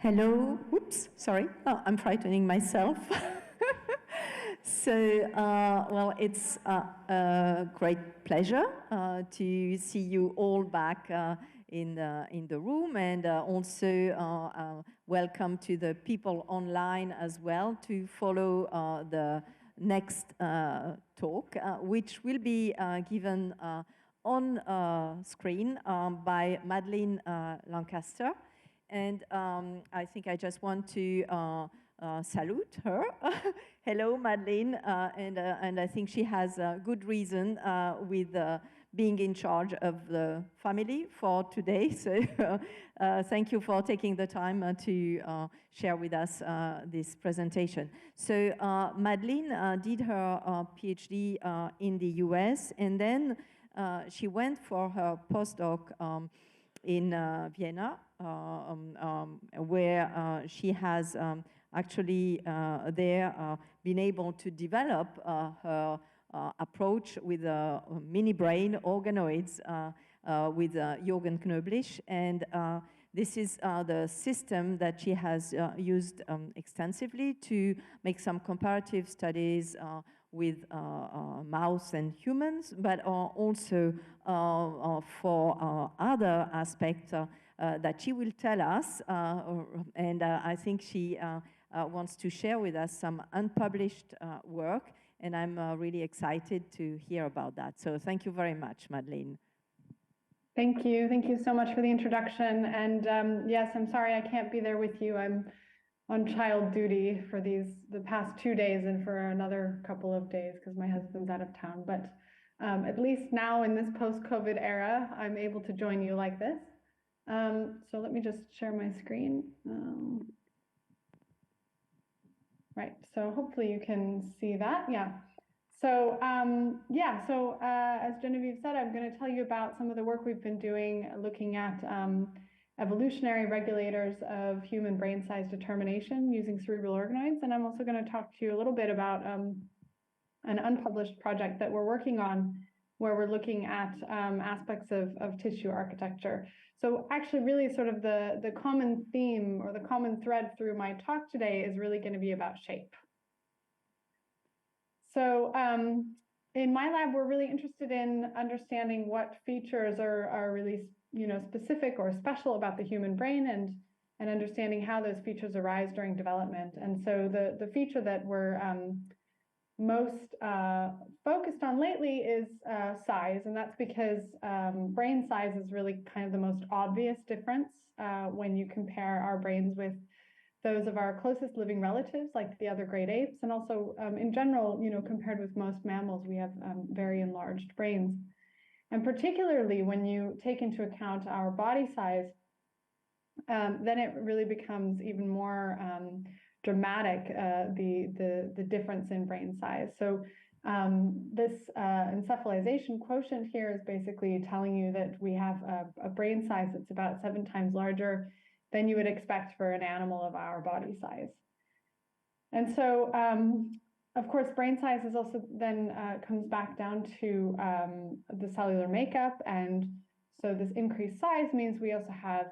Hello, oops, sorry, oh, I'm frightening myself. So, well, it's a great pleasure to see you all back in the room, and also welcome to the people online as well to follow the next talk, which will be given on screen by Madeline Lancaster. And I think I just want to salute her. Hello, Madeline. And I think she has a good reason with being in charge of the family for today. So thank you for taking the time to share with us this presentation. So Madeline did her PhD in the US, and then she went for her postdoc in Vienna, where she has actually there been able to develop her approach with mini brain organoids with Jürgen Knöblich, and this is the system that she has used extensively to make some comparative studies with mouse and humans, but also for other aspects that she will tell us, and I think she wants to share with us some unpublished work, and I'm really excited to hear about that. So thank you very much, Madeline. Thank you. Thank you so much for the introduction. And yes, I'm sorry I can't be there with you. I'm on child duty for the past 2 days and for another couple of days because my husband's out of town. But at least now in this post-COVID era, I'm able to join you like this. So let me just share my screen. Right, so hopefully you can see that, yeah. So as Genevieve said, I'm going to tell you about some of the work we've been doing looking at evolutionary regulators of human brain size determination using cerebral organoids. And I'm also going to talk to you a little bit about an unpublished project that we're working on where we're looking at aspects of tissue architecture. So actually really sort of the common theme or the common thread through my talk today is really going to be about shape. So in my lab, we're really interested in understanding what features are really specific or special about the human brain and understanding how those features arise during development. And so the feature that we're most focused on lately is size, and that's because brain size is really kind of the most obvious difference when you compare our brains with those of our closest living relatives, like the other great apes, and also in general, compared with most mammals, we have very enlarged brains. And particularly when you take into account our body size, then it really becomes even more dramatic, the difference in brain size. So this encephalization quotient here is basically telling you that we have a brain size that's about 7 times larger than you would expect for an animal of our body size. And so, of course, brain size is also then comes back down to the cellular makeup. And so this increased size means we also have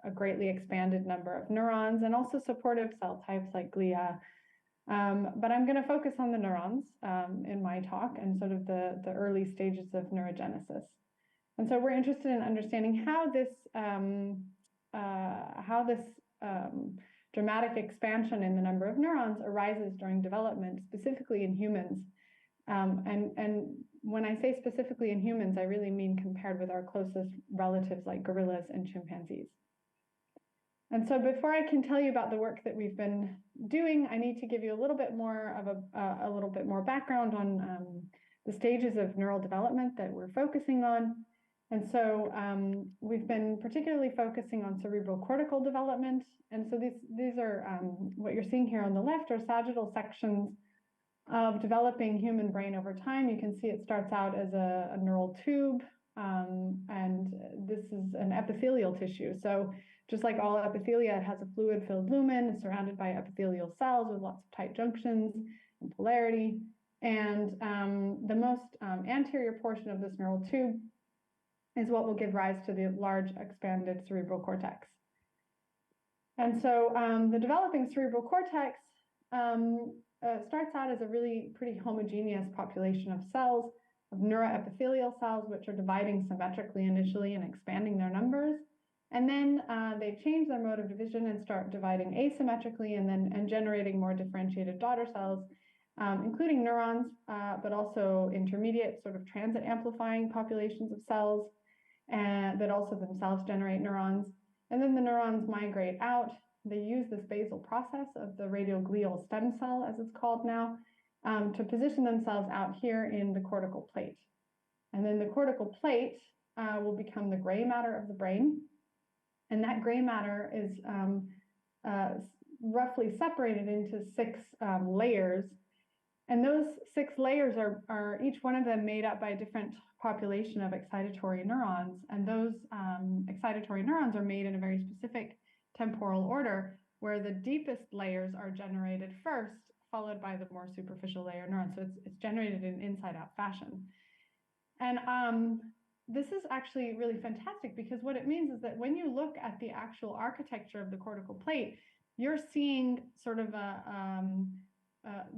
a greatly expanded number of neurons and also supportive cell types like glia. But I'm going to focus on the neurons in my talk and sort of the early stages of neurogenesis. And so we're interested in understanding how this dramatic expansion in the number of neurons arises during development, specifically in humans. And when I say specifically in humans, I really mean compared with our closest relatives like gorillas and chimpanzees. And so before I can tell you about the work that we've been doing, I need to give you a little bit more of a little bit more background on the stages of neural development that we're focusing on. And so we've been particularly focusing on cerebral cortical development. And so these are what you're seeing here on the left are sagittal sections of developing human brain over time. You can see it starts out as a neural tube, and this is an epithelial tissue. So just like all epithelia, it has a fluid-filled lumen surrounded by epithelial cells with lots of tight junctions and polarity. And the most anterior portion of this neural tube is what will give rise to the large expanded cerebral cortex. And so the developing cerebral cortex starts out as a really pretty homogeneous population of cells, of neuroepithelial cells, which are dividing symmetrically initially and expanding their numbers. And then they change their mode of division and start dividing asymmetrically and generating more differentiated daughter cells, including neurons, but also intermediate sort of transit amplifying populations of cells that also themselves generate neurons. And then the neurons migrate out. They use this basal process of the radial glial stem cell, as it's called now, to position themselves out here in the cortical plate. And then the cortical plate will become the gray matter of the brain. And that gray matter is roughly separated into 6 layers. And those 6 layers are each one of them made up by a different population of excitatory neurons. And those excitatory neurons are made in a very specific temporal order, where the deepest layers are generated first, followed by the more superficial layer neurons. So it's generated in inside-out fashion. And this is actually really fantastic, because what it means is that when you look at the actual architecture of the cortical plate, you're seeing sort of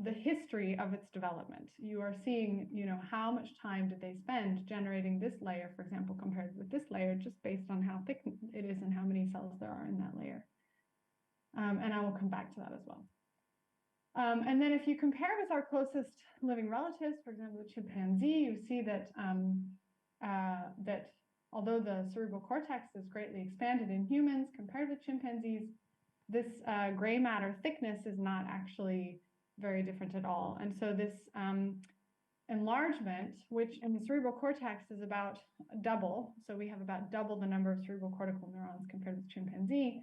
the history of its development. You are seeing, how much time did they spend generating this layer, for example, compared with this layer, just based on how thick it is and how many cells there are in that layer. And I will come back to that as well. And then if you compare with our closest living relatives, for example, the chimpanzee, you see that that although the cerebral cortex is greatly expanded in humans compared with chimpanzees, this gray matter thickness is not actually very different at all. And so this enlargement, which in the cerebral cortex is about double, so we have about double the number of cerebral cortical neurons compared with chimpanzee,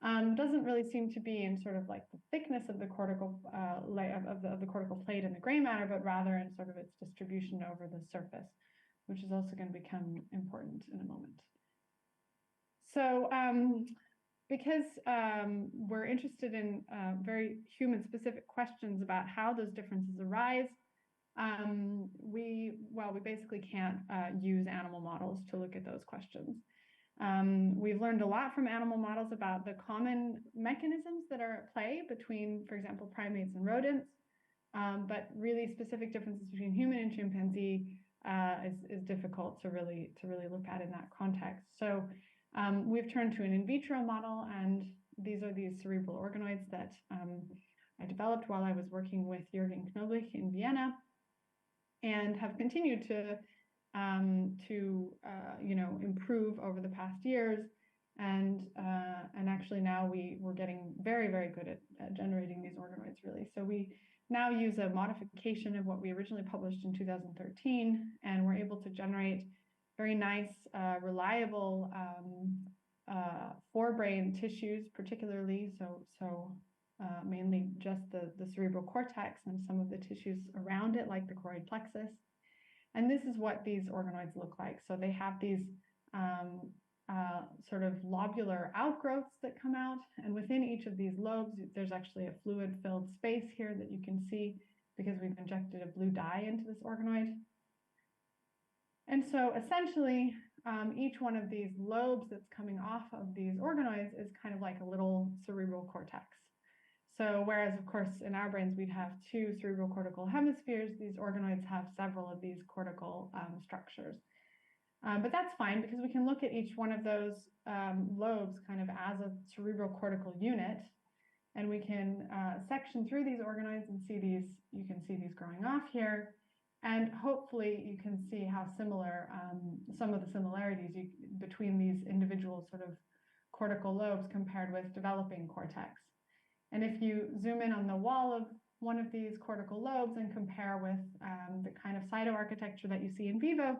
doesn't really seem to be in sort of like the thickness of the cortical of the cortical plate and the gray matter, but rather in sort of its distribution over the surface, which is also going to become important in a moment. So because we're interested in very human-specific questions about how those differences arise, we basically can't use animal models to look at those questions. We've learned a lot from animal models about the common mechanisms that are at play between, for example, primates and rodents, but really specific differences between human and chimpanzee is difficult to really look at in that context. So we've turned to an in vitro model, and these are these cerebral organoids that I developed while I was working with Jürgen Knoblich in Vienna, and have continued to improve over the past years, and actually now we're getting very, very good at generating these organoids, really. So we now use a modification of what we originally published in 2013, and we're able to generate very nice, reliable forebrain tissues, particularly, so mainly just the cerebral cortex and some of the tissues around it, like the choroid plexus. And this is what these organoids look like. So they have these sort of lobular outgrowths that come out, and within each of these lobes, there's actually a fluid-filled space here that you can see because we've injected a blue dye into this organoid. And so essentially, each one of these lobes that's coming off of these organoids is kind of like a little cerebral cortex. So whereas, of course, in our brains, we'd have 2 cerebral cortical hemispheres, these organoids have several of these cortical structures. But that's fine, because we can look at each one of those lobes kind of as a cerebral cortical unit, and we can section through these organoids and see these. You can see these growing off here, and hopefully you can see how similar some of the similarities between these individual sort of cortical lobes compared with developing cortex. And if you zoom in on the wall of one of these cortical lobes and compare with the kind of cytoarchitecture that you see in vivo,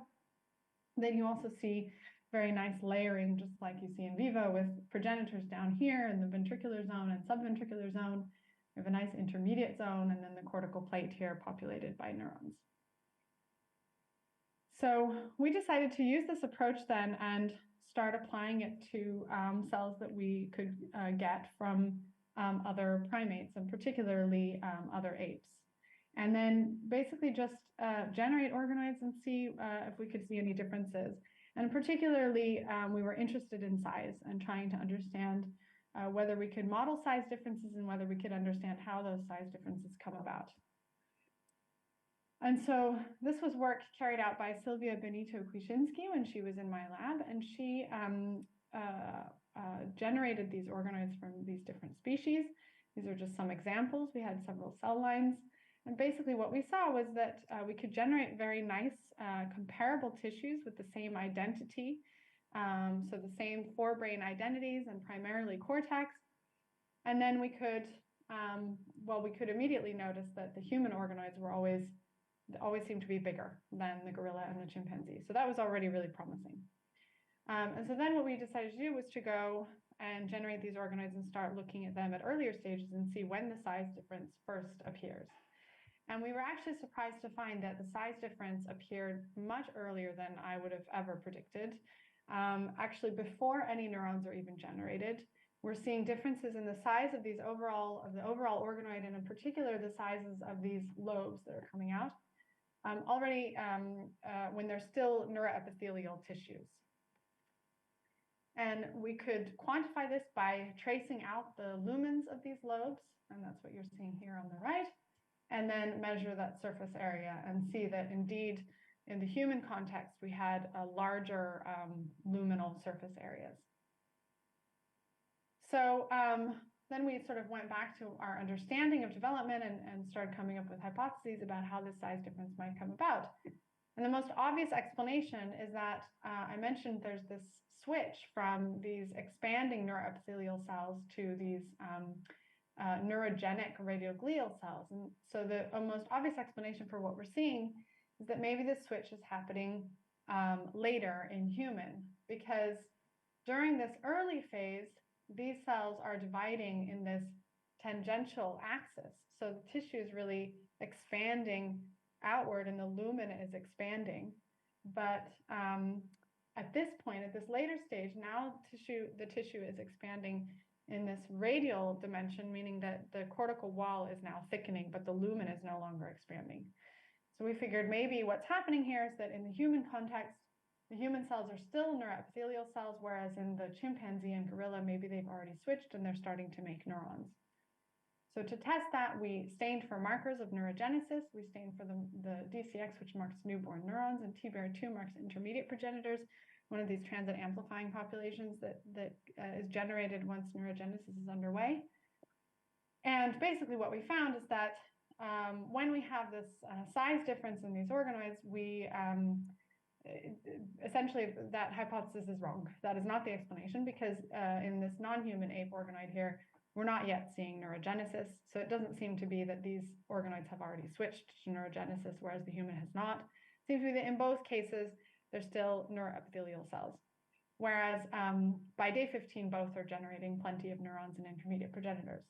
then you also see very nice layering, just like you see in vivo, with progenitors down here in the ventricular zone and subventricular zone. We have a nice intermediate zone, and then the cortical plate here populated by neurons. So we decided to use this approach then and start applying it to cells that we could get from other primates, and particularly other apes. And then basically just generate organoids and see if we could see any differences. And particularly, we were interested in size and trying to understand whether we could model size differences and whether we could understand how those size differences come about. And so this was work carried out by Sylvia Benito-Kwieciński when she was in my lab, and she generated these organoids from these different species. These are just some examples. We had several cell lines. And basically what we saw was that we could generate very nice comparable tissues with the same identity. So the same forebrain identities and primarily cortex. And then we could, we could immediately notice that the human organoids were always seemed to be bigger than the gorilla and the chimpanzee. So that was already really promising. And so then what we decided to do was to go and generate these organoids and start looking at them at earlier stages and see when the size difference first appears. And we were actually surprised to find that the size difference appeared much earlier than I would have ever predicted. Actually, before any neurons are even generated, we're seeing differences in the size of the overall organoid, and in particular the sizes of these lobes that are coming out already when they're still neuroepithelial tissues. And we could quantify this by tracing out the lumens of these lobes, and that's what you're seeing here on the right, and then measure that surface area and see that indeed in the human context we had a larger luminal surface areas. So then we sort of went back to our understanding of development and started coming up with hypotheses about how this size difference might come about. And the most obvious explanation is that I mentioned there's this switch from these expanding neuroepithelial cells to these neurogenic radial glial cells. And so the most obvious explanation for what we're seeing is that maybe this switch is happening later in human, because during this early phase, these cells are dividing in this tangential axis. So the tissue is really expanding outward and the lumina is expanding. But at this point, at this later stage, now the tissue is expanding in this radial dimension, meaning that the cortical wall is now thickening, but the lumen is no longer expanding. So we figured maybe what's happening here is that in the human context, the human cells are still neuroepithelial cells, whereas in the chimpanzee and gorilla, maybe they've already switched and they're starting to make neurons. So to test that, we stained for markers of neurogenesis. We stained for the DCX, which marks newborn neurons, and TBR2 marks intermediate progenitors, one of these transit amplifying populations that is generated once neurogenesis is underway. And basically what we found is that when we have this size difference in these organoids, we essentially that hypothesis is wrong. That is not the explanation, because in this non-human ape organoid here, we're not yet seeing neurogenesis. So it doesn't seem to be that these organoids have already switched to neurogenesis, whereas the human has not. It seems to be that in both cases, they're still neuroepithelial cells. Whereas by day 15, both are generating plenty of neurons and intermediate progenitors.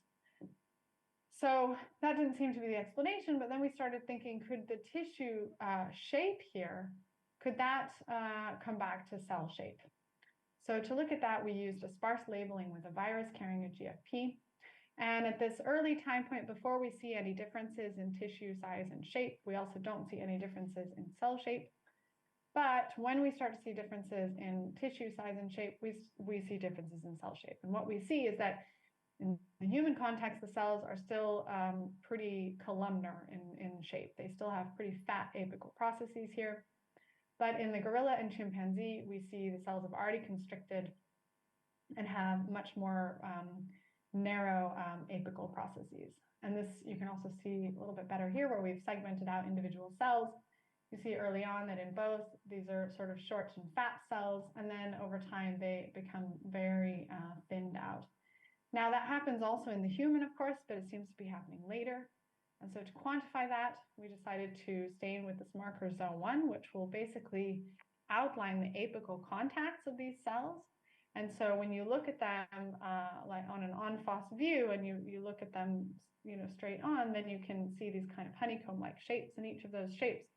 So that didn't seem to be the explanation, but then we started thinking, could the tissue shape here, could that come back to cell shape? So to look at that, we used a sparse labeling with a virus carrying a GFP. And at this early time point, before we see any differences in tissue size and shape, we also don't see any differences in cell shape. But when we start to see differences in tissue size and shape, we see differences in cell shape. And what we see is that in the human context, the cells are still pretty columnar in shape. They still have pretty fat apical processes here. But in the gorilla and chimpanzee, we see the cells have already constricted and have much more narrow apical processes. And this you can also see a little bit better here, where we've segmented out individual cells. You see early on that in both, these are sort of short and fat cells, and then over time they become very thinned out. Now that happens also in the human, of course, but it seems to be happening later. And so to quantify that, we decided to stain with this marker zone 1, which will basically outline the apical contacts of these cells. And so when you look at them like on an en-face view, and you look at them straight on, then you can see these kind of honeycomb-like shapes, and each of those shapes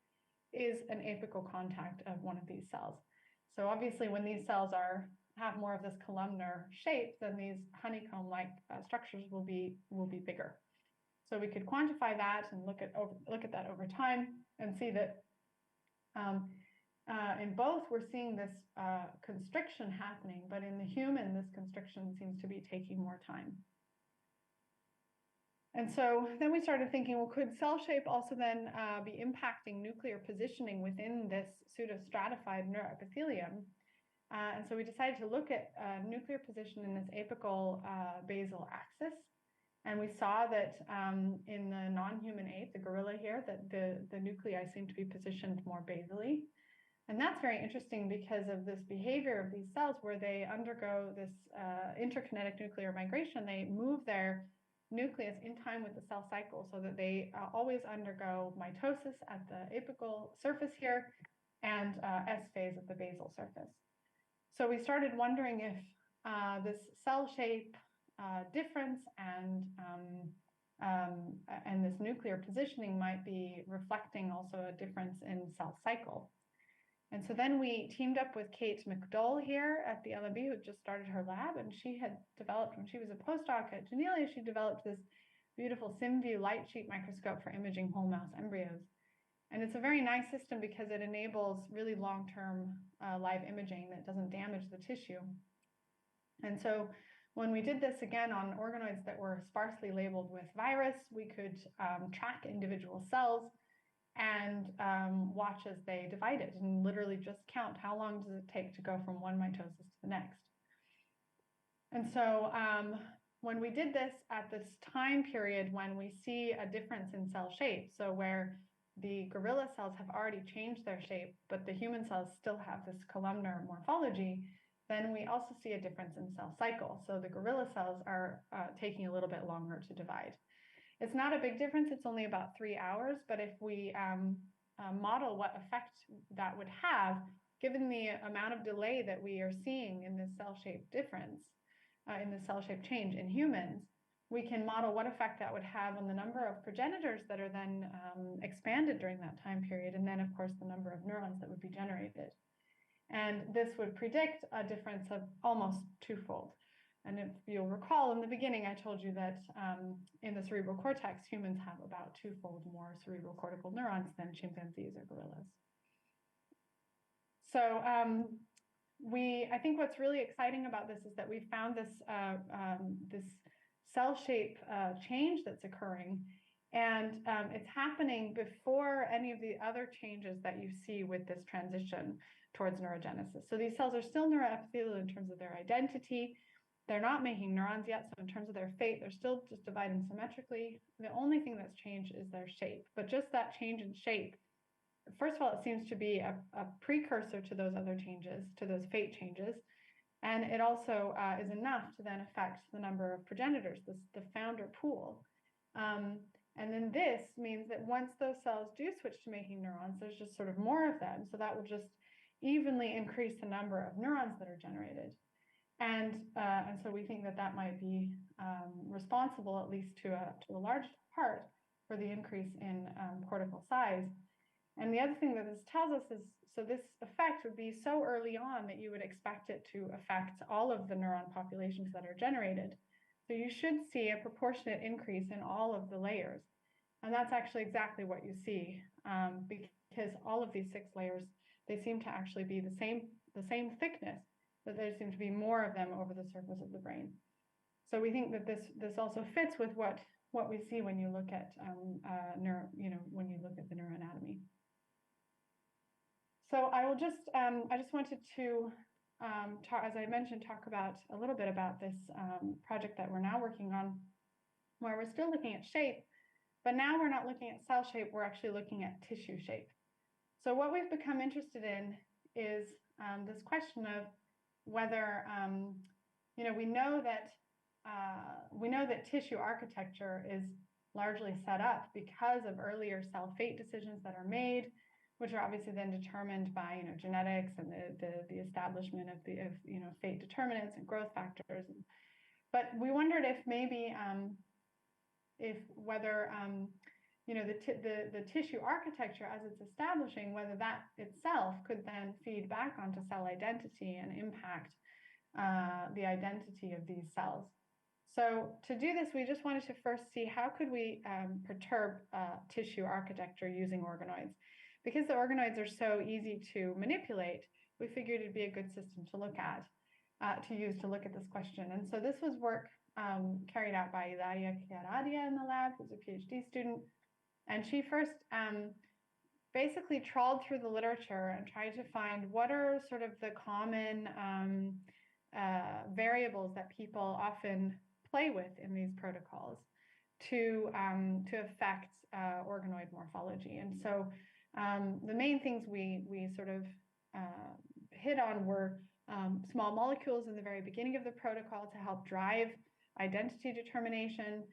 is an apical contact of one of these cells. So obviously when these cells have more of this columnar shape, then these honeycomb-like structures will be bigger. So we could quantify that and look at that over time and see that In both, we're seeing this constriction happening, but in the human, this constriction seems to be taking more time. And so then we started thinking, well, could cell shape also then be impacting nuclear positioning within this pseudostratified neuroepithelium? And so we decided to look at nuclear position in this apical basal axis. And we saw that in the non-human ape, the gorilla here, that the nuclei seem to be positioned more basally. And that's very interesting because of this behavior of these cells where they undergo this interkinetic nuclear migration. They move their nucleus in time with the cell cycle so that they always undergo mitosis at the apical surface here and S phase at the basal surface. So we started wondering if this cell shape difference and this nuclear positioning might be reflecting also a difference in cell cycle. And so then we teamed up with Kate McDowell here at the LMB, who just started her lab, and she had developed, when she was a postdoc at Genelia, she developed this beautiful SimView light sheet microscope for imaging whole mouse embryos. And it's a very nice system because it enables really long-term live imaging that doesn't damage the tissue. And so when we did this again on organoids that were sparsely labeled with virus, we could track individual cells and watch as they divided and literally just count how long does it take to go from one mitosis to the next. And so when we did this at this time period when we see a difference in cell shape, so where the gorilla cells have already changed their shape, but the human cells still have this columnar morphology, then we also see a difference in cell cycle. So the gorilla cells are taking a little bit longer to divide. It's not a big difference, it's only about 3 hours, but if we model what effect that would have, given the amount of delay that we are seeing in this cell shape difference, in the cell shape change in humans, we can model what effect that would have on the number of progenitors that are then expanded during that time period, and then of course the number of neurons that would be generated. And this would predict a difference of almost twofold. And if you'll recall in the beginning, I told you that in the cerebral cortex, humans have about twofold more cerebral cortical neurons than chimpanzees or gorillas. So I think what's really exciting about this is that we found this, this cell shape change that's occurring, and it's happening before any of the other changes that you see with this transition towards neurogenesis. So these cells are still neuroepithelial in terms of their identity. They're not making neurons yet, so in terms of their fate, they're still just dividing symmetrically. The only thing that's changed is their shape, but just that change in shape, first of all, it seems to be a precursor to those other changes, to those fate changes, and it also is enough to then affect the number of progenitors, the founder pool. And then this means that once those cells do switch to making neurons, there's just sort of more of them, so that will just evenly increase the number of neurons that are generated. And so we think that that might be responsible, at least to a large part, for the increase in cortical size. And the other thing that this tells us is, so this effect would be so early on that you would expect it to affect all of the neuron populations that are generated. So you should see a proportionate increase in all of the layers. And that's actually exactly what you see, because all of these 6 layers, they seem to actually be the same thickness, but there seem to be more of them over the surface of the brain. So we think that this also fits with what we see when you look at when you look at the neuroanatomy. So I will just I just wanted to as I mentioned, talk about a little bit about this project that we're now working on, where we're still looking at shape, but now we're not looking at cell shape, we're actually looking at tissue shape. So what we've become interested in is this question of whether we know that tissue architecture is largely set up because of earlier cell fate decisions that are made, which are obviously then determined by genetics and the establishment of fate determinants and growth factors. But we wondered if maybe whether the tissue architecture as it's establishing, whether that itself could then feed back onto cell identity and impact the identity of these cells. So to do this, we just wanted to first see how could we perturb tissue architecture using organoids. because the organoids are so easy to manipulate, we figured it'd be a good system to look at, to use to look at this question. And so this was work carried out by Ilaria Chiaradia in the lab, who's a PhD student. And she first basically trawled through the literature and tried to find what are sort of the common variables that people often play with in these protocols to affect organoid morphology. And so the main things we sort of hit on were small molecules in the very beginning of the protocol to help drive identity determination,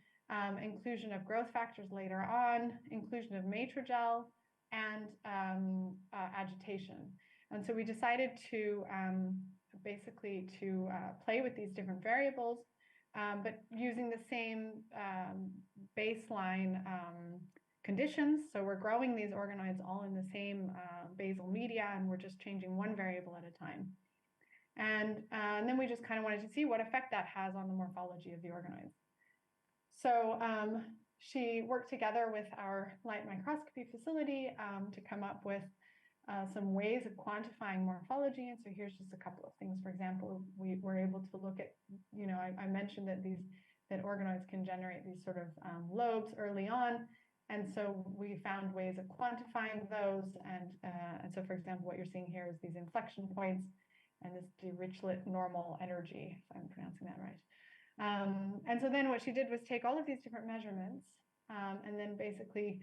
inclusion of growth factors later on, inclusion of matrigel, and agitation. And so we decided to basically play with these different variables, but using the same baseline conditions. So we're growing these organoids all in the same basal media, and we're just changing one variable at a time. And then we just kind of wanted to see what effect that has on the morphology of the organoids. So she worked together with our light microscopy facility to come up with some ways of quantifying morphology. And so here's just a couple of things. For example, we were able to look at, I mentioned that organoids can generate these sort of lobes early on. And so we found ways of quantifying those. And so, for example, what you're seeing here is these inflection points and this Dirichlet normal energy, if I'm pronouncing that right. And so then what she did was take all of these different measurements and then basically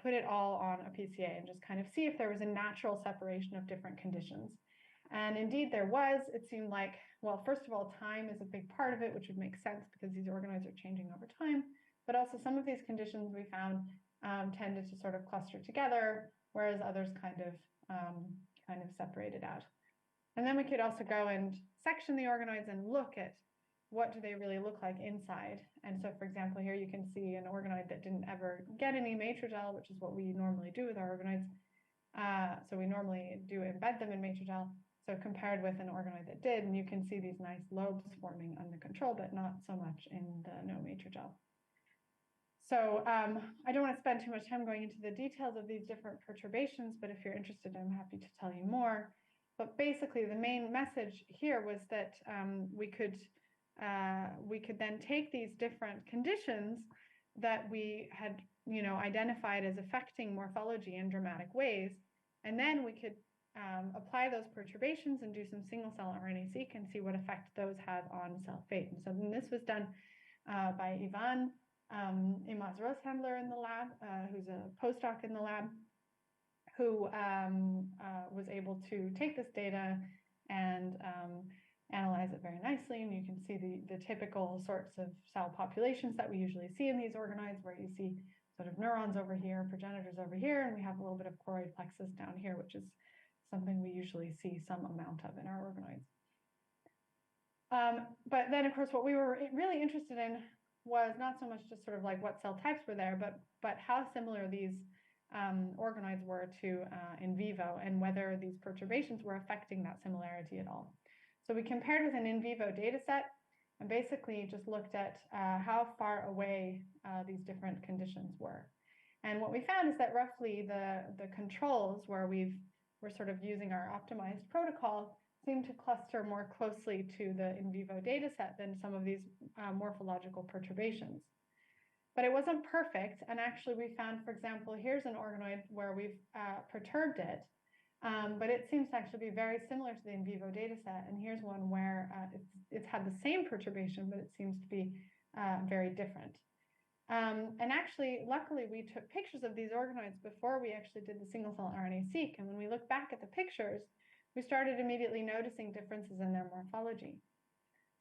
put it all on a PCA and just kind of see if there was a natural separation of different conditions. And indeed there was. It seemed like, well, first of all, time is a big part of it, which would make sense because these organoids are changing over time. But also some of these conditions we found tended to sort of cluster together, whereas others kind of separated out. And then we could also go and section the organoids and look at what do they really look like inside. And so, for example, here you can see an organoid that didn't ever get any matrigel, which is what we normally do with our organoids. So we normally do embed them in matrigel. So compared with an organoid that did, and you can see these nice lobes forming under control, but not so much in the no matrigel. So I don't want to spend too much time going into the details of these different perturbations, but if you're interested, I'm happy to tell you more. But basically, the main message here was that we could then take these different conditions that we had, identified as affecting morphology in dramatic ways, and then we could apply those perturbations and do some single-cell RNA-seq and see what effect those had on cell fate. And so then this was done by Ivan Imaz-Roshandler in the lab, who's a postdoc in the lab, who was able to take this data and analyze it very nicely. And you can see the typical sorts of cell populations that we usually see in these organoids, where you see sort of neurons over here, progenitors over here, and we have a little bit of choroid plexus down here, which is something we usually see some amount of in our organoids. But then, of course, what we were really interested in was not so much just sort of like what cell types were there, but how similar these organoids were to in vivo, and whether these perturbations were affecting that similarity at all. So we compared with an in vivo data set and basically just looked at how far away these different conditions were. And what we found is that roughly the controls where we're sort of using our optimized protocol seem to cluster more closely to the in vivo data set than some of these morphological perturbations. But it wasn't perfect, and actually we found, for example, here's an organoid where we've perturbed it, but it seems to actually be very similar to the in vivo data set, and here's one where it's had the same perturbation, but it seems to be very different. And actually, luckily, we took pictures of these organoids before we actually did the single-cell RNA-seq, and when we look back at the pictures, we started immediately noticing differences in their morphology.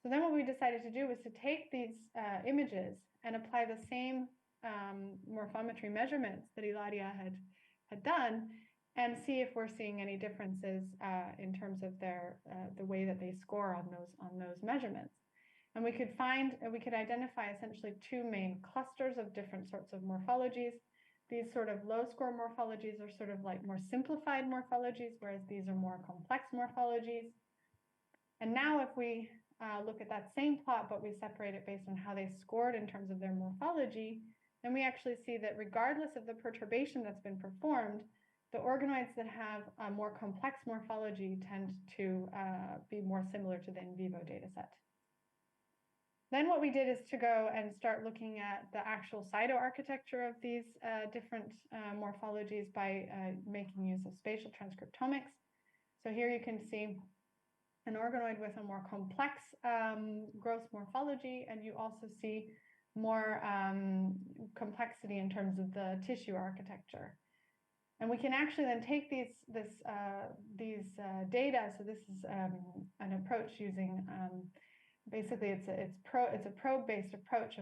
So then what we decided to do was to take these images and apply the same morphometry measurements that Ilaria had done, and see if we're seeing any differences in terms of the way that they score on those measurements. And we could identify essentially two main clusters of different sorts of morphologies. These sort of low score morphologies are sort of like more simplified morphologies, whereas these are more complex morphologies. And now if we look at that same plot, but we separate it based on how they scored in terms of their morphology, then we actually see that regardless of the perturbation that's been performed, the organoids that have a more complex morphology tend to be more similar to the in vivo data set. Then what we did is to go and start looking at the actual cytoarchitecture of these different morphologies by making use of spatial transcriptomics. So here you can see an organoid with a more complex gross morphology, and you also see more complexity in terms of the tissue architecture. And we can actually then take these data. So this is an approach using basically it's a probe-based approach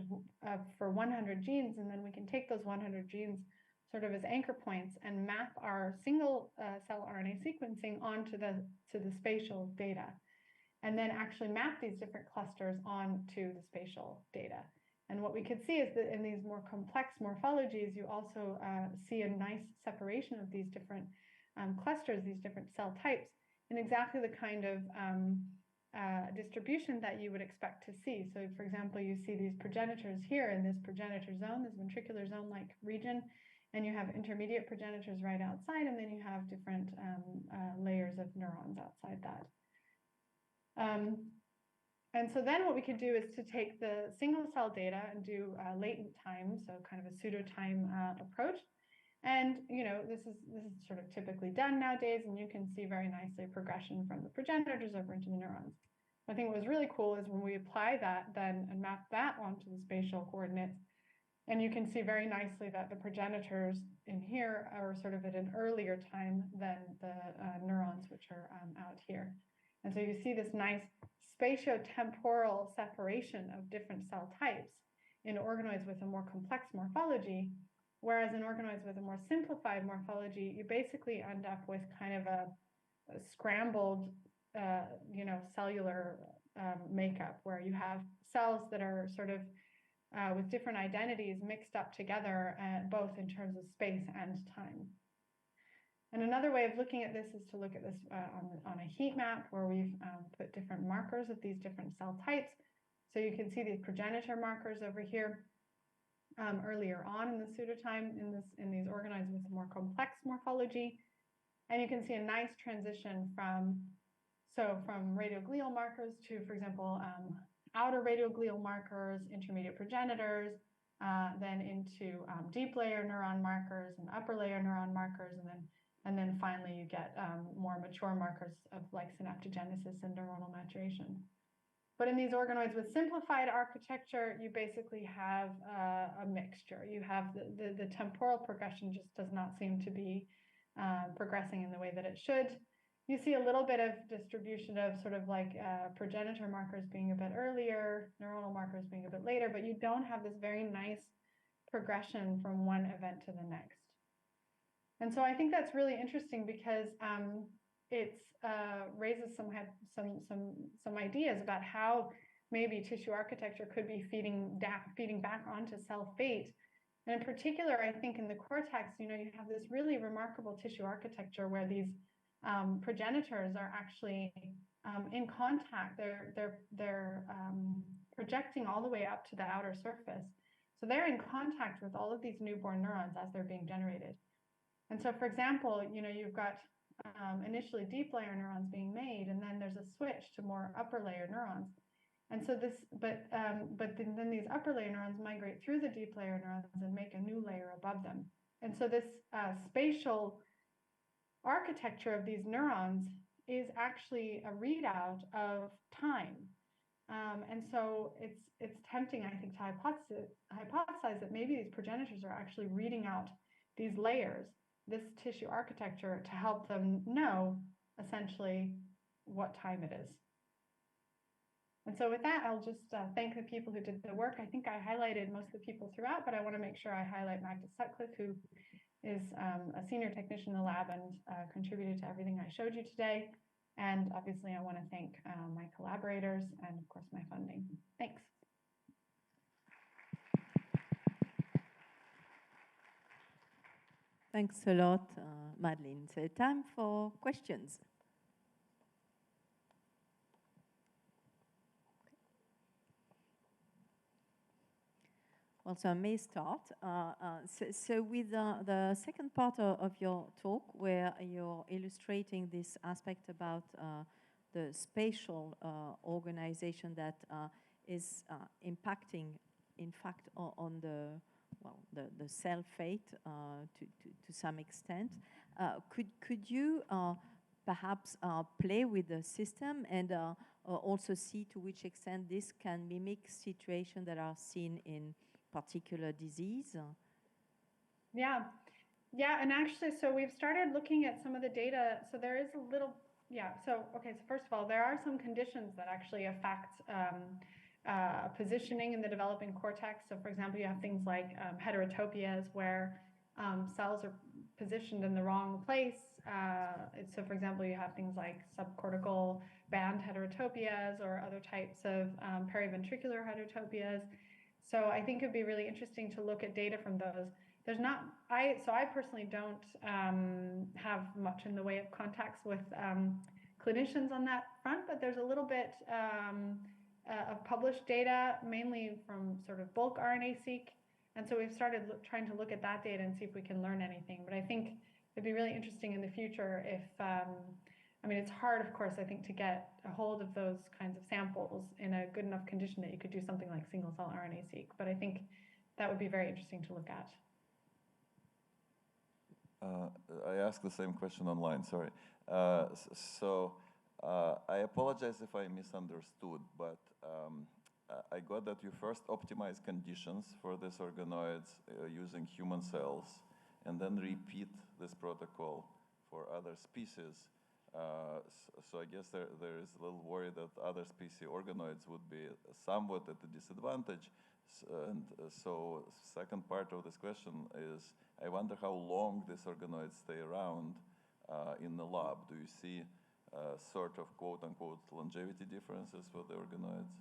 for 100 genes, and then we can take those 100 genes sort of as anchor points and map our single cell RNA sequencing onto the spatial data, and then actually map these different clusters onto the spatial data. And what we could see is that in these more complex morphologies, you also see a nice separation of these different clusters, these different cell types, in exactly the kind of distribution that you would expect to see. So, for example, you see these progenitors here in this progenitor zone, this ventricular zone-like region, and you have intermediate progenitors right outside, and then you have different layers of neurons outside that. And so then what we could do is to take the single cell data and do latent time, so kind of a pseudo-time approach. And this is sort of typically done nowadays, and you can see very nicely progression from the progenitors over into the neurons. I think what was really cool is when we apply that then and map that onto the spatial coordinates, and you can see very nicely that the progenitors in here are sort of at an earlier time than the neurons, which are out here. And so you see this nice spatio-temporal separation of different cell types in organoids with a more complex morphology, whereas in organoids with a more simplified morphology, you basically end up with kind of a scrambled, cellular makeup, where you have cells that are sort of with different identities mixed up together, both in terms of space and time. And another way of looking at this is to look at this on a heat map, where we've put different markers of these different cell types. So you can see these progenitor markers over here earlier on in the pseudotime in these organoids with a more complex morphology. And you can see a nice transition from radial glial markers to, for example, outer radial glial markers, intermediate progenitors, then into deep layer neuron markers and upper layer neuron markers, and then finally you get more mature markers of like synaptogenesis and neuronal maturation. But in these organoids with simplified architecture, you basically have a mixture. You have the temporal progression just does not seem to be progressing in the way that it should. You see a little bit of distribution of sort of like progenitor markers being a bit earlier, neuronal markers being a bit later, but you don't have this very nice progression from one event to the next. And so I think that's really interesting because it raises some ideas about how maybe tissue architecture could be feeding back onto cell fate. And in particular, I think in the cortex, you have this really remarkable tissue architecture where these progenitors are actually in contact. They're projecting all the way up to the outer surface. So they're in contact with all of these newborn neurons as they're being generated. And so, for example, you've got initially deep layer neurons being made, and then there's a switch to more upper layer neurons. And so then these upper layer neurons migrate through the deep layer neurons and make a new layer above them. And so this spatial architecture of these neurons is actually a readout of time. And so it's tempting, I think, to hypothesize that maybe these progenitors are actually reading out these layers, this tissue architecture, to help them know essentially what time it is. And so with that, I'll just thank the people who did the work. I think I highlighted most of the people throughout, but I want to make sure I highlight Magda Sutcliffe, who is a senior technician in the lab and contributed to everything I showed you today. And obviously, I want to thank my collaborators and, of course, my funding. Thanks. Thanks a lot, Madeline. So time for questions. Well, so I may start. So with the second part of your talk, where you're illustrating this aspect about the spatial organization that is impacting, in fact, on the, well, the cell fate to some extent. Could you perhaps play with the system and also see to which extent this can mimic situations that are seen in particular disease? Yeah, and actually, so we've started looking at some of the data. So there is a little, so first of all, there are some conditions that actually affect positioning in the developing cortex. So for example, you have things like heterotopias, where cells are positioned in the wrong place. So for example, you have things like subcortical band heterotopias or other types of periventricular heterotopias. So I think it'd be really interesting to look at data from those. There's not, so I personally don't have much in the way of contacts with clinicians on that front, but there's a little bit of published data, mainly from sort of bulk RNA-seq. And so we've started trying to look at that data and see if we can learn anything. But I think it'd be really interesting in the future if, I mean, it's hard, of course, I think, to get a hold of those kinds of samples in a good enough condition that you could do something like single-cell RNA-seq. But I think that would be very interesting to look at. I asked the same question online, sorry. I apologize if I misunderstood, but I got that you first optimize conditions for these organoids using human cells, and then repeat this protocol for other species. So I guess there is a little worry that other species organoids would be somewhat at a disadvantage. And so second part of this question is, I wonder how long these organoids stay around in the lab. Do you see sort of quote-unquote longevity differences for the organoids?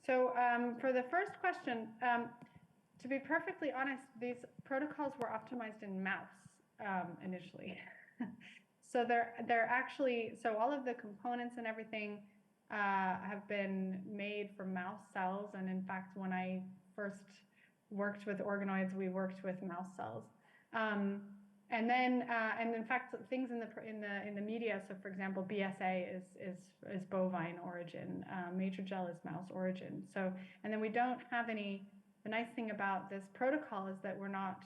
So for the first question, to be perfectly honest, these protocols were optimized in mouse initially. So they're actually, so all of the components and everything have been made from mouse cells. And in fact, when I first worked with organoids, we worked with mouse cells. And then, and in fact, things in the media. So, for example, BSA is bovine origin. Matrigel is mouse origin. So, and then we don't have any. The nice thing about this protocol is that we're not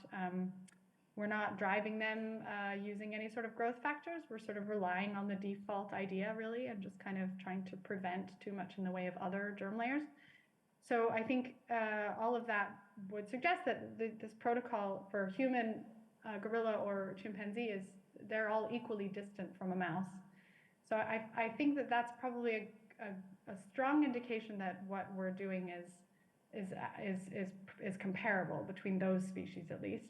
driving them using any sort of growth factors. We're sort of relying on the default idea, really, and just kind of trying to prevent too much in the way of other germ layers. So I think all of that would suggest that this protocol for human, gorilla, or chimpanzee they're all equally distant from a mouse. So I think that that's probably a strong indication that what we're doing is comparable between those species, at least.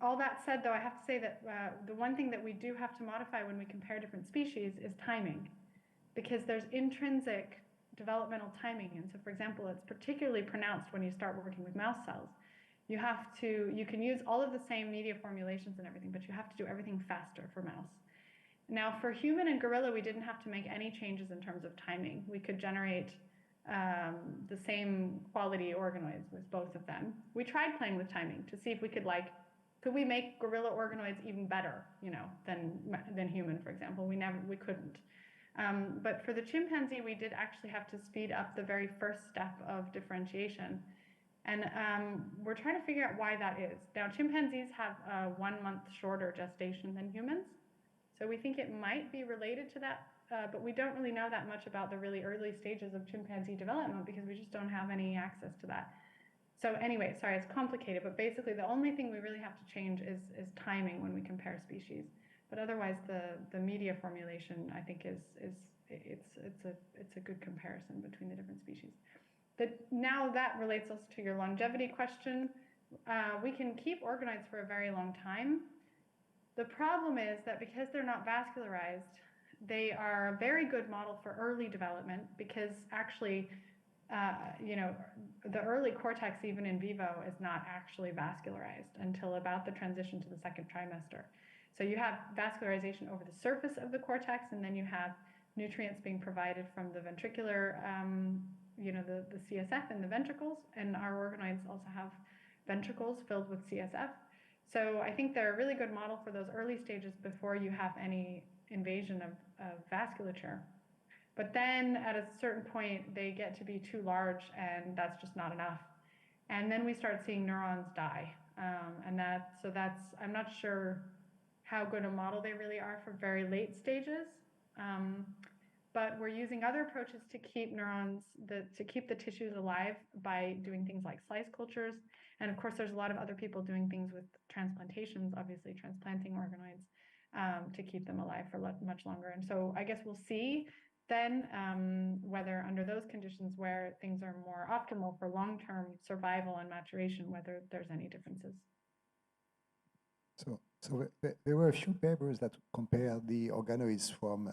All that said, though, I have to say that the one thing that we do have to modify when we compare different species is timing, because there's intrinsic developmental timing. And so, for example, it's particularly pronounced when you start working with mouse cells. You can use all of the same media formulations and everything, but you have to do everything faster for mouse. Now, for human and gorilla, we didn't have to make any changes in terms of timing. We could generate the same quality organoids with both of them. We tried playing with timing to see if we could we make gorilla organoids even better, than human, for example. We couldn't. But for the chimpanzee, we did actually have to speed up the very first step of differentiation. And we're trying to figure out why that is. Now, chimpanzees have a 1 month shorter gestation than humans. So we think it might be related to that, but we don't really know that much about the really early stages of chimpanzee development because we just don't have any access to that. So anyway, sorry, it's complicated, but basically the only thing we really have to change is timing when we compare species. But otherwise, the media formulation, I think, it's a good comparison between the different species. Now that relates us to your longevity question. We can keep organoids for a very long time. The problem is that because they're not vascularized, they are a very good model for early development because actually, the early cortex, even in vivo, is not actually vascularized until about the transition to the second trimester. So you have vascularization over the surface of the cortex, and then you have nutrients being provided from the ventricular the CSF in the ventricles, and our organoids also have ventricles filled with CSF. So I think they're a really good model for those early stages before you have any invasion of vasculature. But then at a certain point, they get to be too large, and that's just not enough. And then we start seeing neurons die. I'm not sure how good a model they really are for very late stages. But we're using other approaches to keep neurons, to keep the tissues alive by doing things like slice cultures. And of course, there's a lot of other people doing things with transplantations, obviously transplanting organoids to keep them alive for much longer. And so I guess we'll see then whether under those conditions where things are more optimal for long-term survival and maturation, whether there's any differences. So there were a few papers that compared the organoids from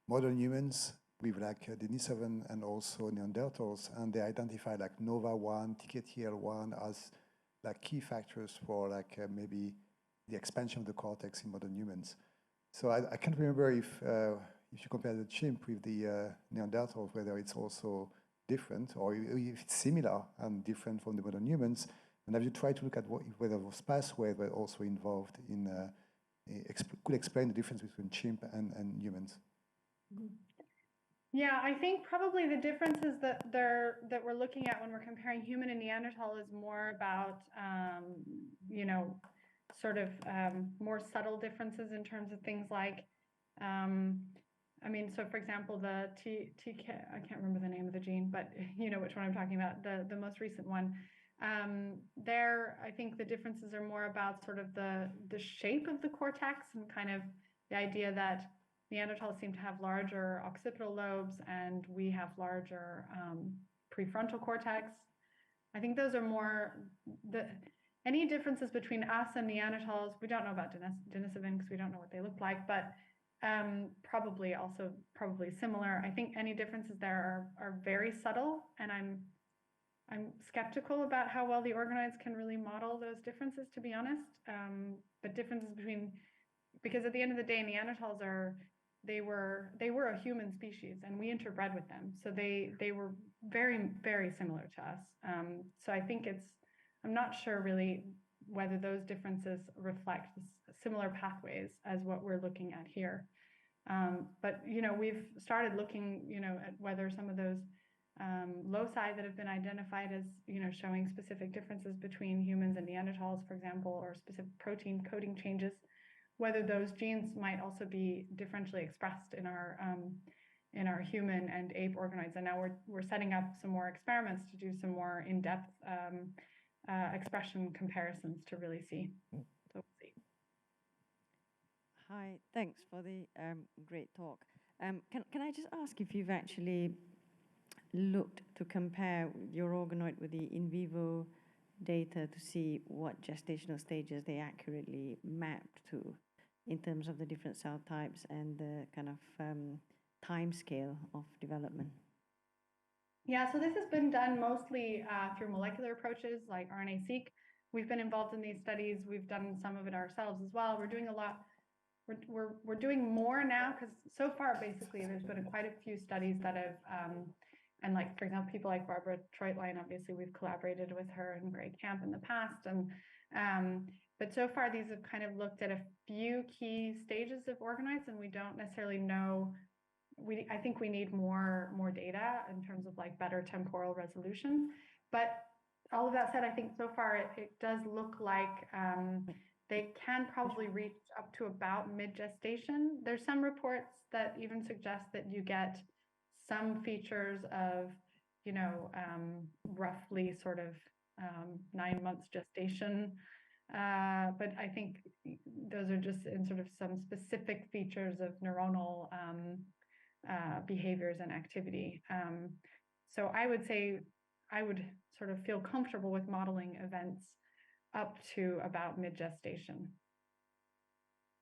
modern humans with like Denisovan and also Neanderthals, and they identified like NOVA1, TKTL1 as like key factors for like maybe the expansion of the cortex in modern humans. So I can't remember if you compare the chimp with the Neanderthals, whether it's also different or if it's similar and different from the modern humans. And have you tried to look at whether those pathways were also involved in, could explain the difference between chimp and humans? Yeah, I think probably the differences that we're looking at when we're comparing human and Neanderthal is more about, sort of more subtle differences in terms of things like, so for example, the TK, I can't remember the name of the gene, but you know which one I'm talking about, the most recent one. There, I think the differences are more about sort of the shape of the cortex and kind of the idea that Neanderthals seem to have larger occipital lobes and we have larger prefrontal cortex. I think those are more any differences between us and Neanderthals. We don't know about Denisovan because we don't know what they look like, but probably similar. I think any differences there are very subtle, and I'm skeptical about how well the organoids can really model those differences, to be honest. But differences because at the end of the day, Neanderthals they were a human species, and we interbred with them, so they were very, very similar to us. So I think I'm not sure really whether those differences reflect similar pathways as what we're looking at here. But we've started looking at whether some of those loci that have been identified as showing specific differences between humans and Neanderthals, for example, or specific protein coding changes, whether those genes might also be differentially expressed in our human and ape organoids. And now we're setting up some more experiments to do some more in-depth expression comparisons to really see. So we'll see. Hi, thanks for the great talk. Can I just ask if you've actually looked to compare your organoid with the in vivo data to see what gestational stages they accurately mapped to in terms of the different cell types and the kind of time scale of development? Yeah, so this has been done mostly through molecular approaches like RNA-seq. We've been involved in these studies. We've done some of it ourselves as well. We're doing a lot. We're doing more now because so far, basically, there's been quite a few studies that have, and like, for example, people like Barbara Treutlein, obviously, we've collaborated with her and Greg Camp in the past. But so far, these have kind of looked at a few key stages of organoids, and we don't necessarily know. I think we need more data in terms of like better temporal resolution. But all of that said, I think so far it does look like they can probably reach up to about mid-gestation. There's some reports that even suggest that you get some features of, roughly sort of 9 months gestation. But I think those are just in sort of some specific features of neuronal behaviors and activity. So I would say I would sort of feel comfortable with modeling events up to about mid-gestation.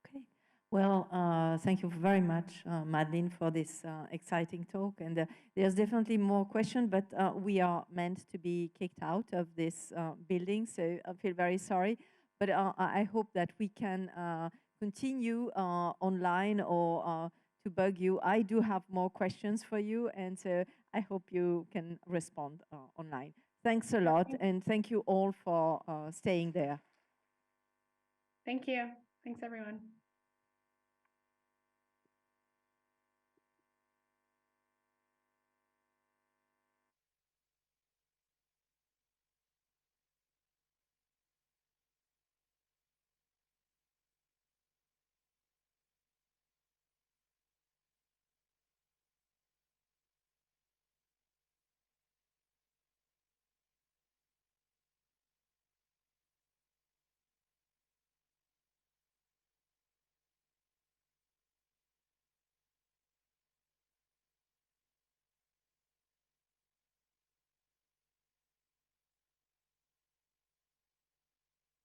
Okay. Well, thank you very much, Madeline, for this exciting talk. And there's definitely more questions, but we are meant to be kicked out of this building, so I feel very sorry. But I hope that we can continue online or to bug you. I do have more questions for you, and so I hope you can respond online. Thanks a lot, and thank you all for staying there. Thank you. Thanks, everyone.